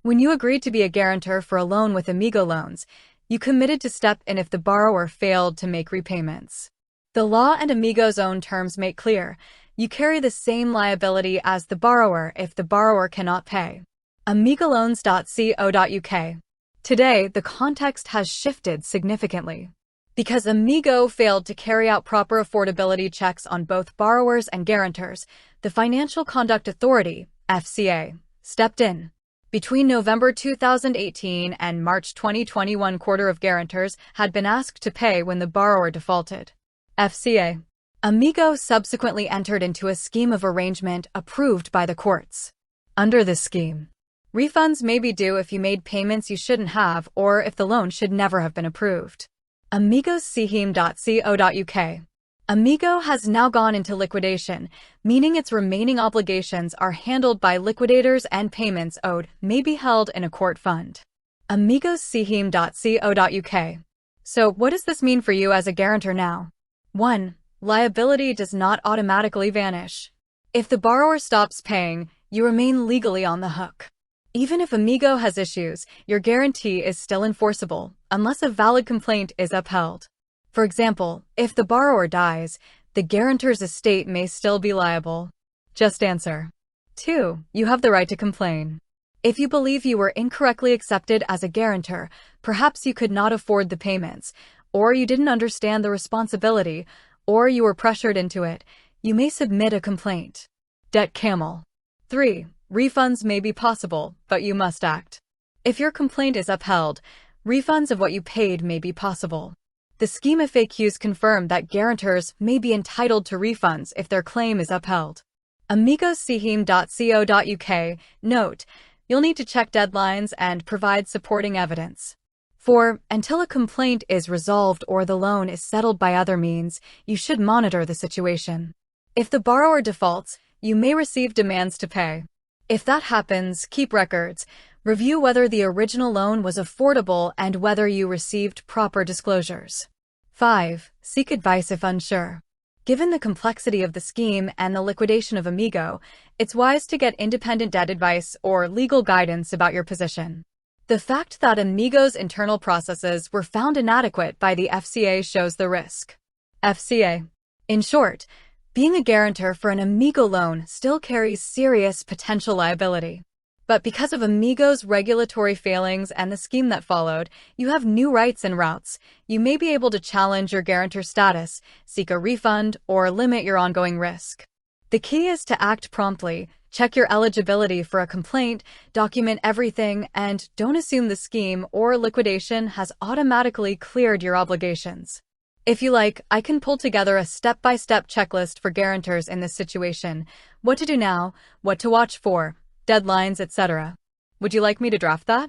When you agreed to be a guarantor for a loan with Amigo Loans, you committed to step in if the borrower failed to make repayments. The law and Amigo's own terms make clear, you carry the same liability as the borrower if the borrower cannot pay. amigoloans.co.uk. Today, the context has shifted significantly. Because Amigo failed to carry out proper affordability checks on both borrowers and guarantors, the Financial Conduct Authority, FCA, stepped in. Between November 2018 and March 2021, quarter of guarantors had been asked to pay when the borrower defaulted. FCA. Amigo subsequently entered into a scheme of arrangement approved by the courts. Under this scheme, refunds may be due if you made payments you shouldn't have or if the loan should never have been approved. amigosscheme.co.uk. Amigo has now gone into liquidation, meaning its remaining obligations are handled by liquidators and payments owed may be held in a court fund. amigosscheme.co.uk. So what does this mean for you as a guarantor now? 1. Liability does not automatically vanish. If the borrower stops paying, you remain legally on the hook. Even if Amigo has issues, your guarantee is still enforceable, unless a valid complaint is upheld. For example, if the borrower dies, the guarantor's estate may still be liable. Just answer. 2. You have the right to complain. If you believe you were incorrectly accepted as a guarantor, perhaps you could not afford the payments, or you didn't understand the responsibility, or you were pressured into it, you may submit a complaint. Debt camel. 3. Refunds may be possible, but you must act. If your complaint is upheld, refunds of what you paid may be possible. The scheme FAQs confirm that guarantors may be entitled to refunds if their claim is upheld. amigosscheme.co.uk. Note, you'll need to check deadlines and provide supporting evidence. 4. Until a complaint is resolved or the loan is settled by other means, you should monitor the situation. If the borrower defaults, you may receive demands to pay. If that happens, keep records. Review whether the original loan was affordable and whether you received proper disclosures. 5. Seek advice if unsure. Given the complexity of the scheme and the liquidation of Amigo, it's wise to get independent debt advice or legal guidance about your position. The fact that Amigo's internal processes were found inadequate by the FCA shows the risk. FCA. In short, being a guarantor for an Amigo loan still carries serious potential liability. But because of Amigo's regulatory failings and the scheme that followed, you have new rights and routes. You may be able to challenge your guarantor status, seek a refund, or limit your ongoing risk. The key is to act promptly, check your eligibility for a complaint, document everything, and don't assume the scheme or liquidation has automatically cleared your obligations. If you like, I can pull together a step-by-step checklist for guarantors in this situation: what to do now, what to watch for, deadlines, etc. Would you like me to draft that?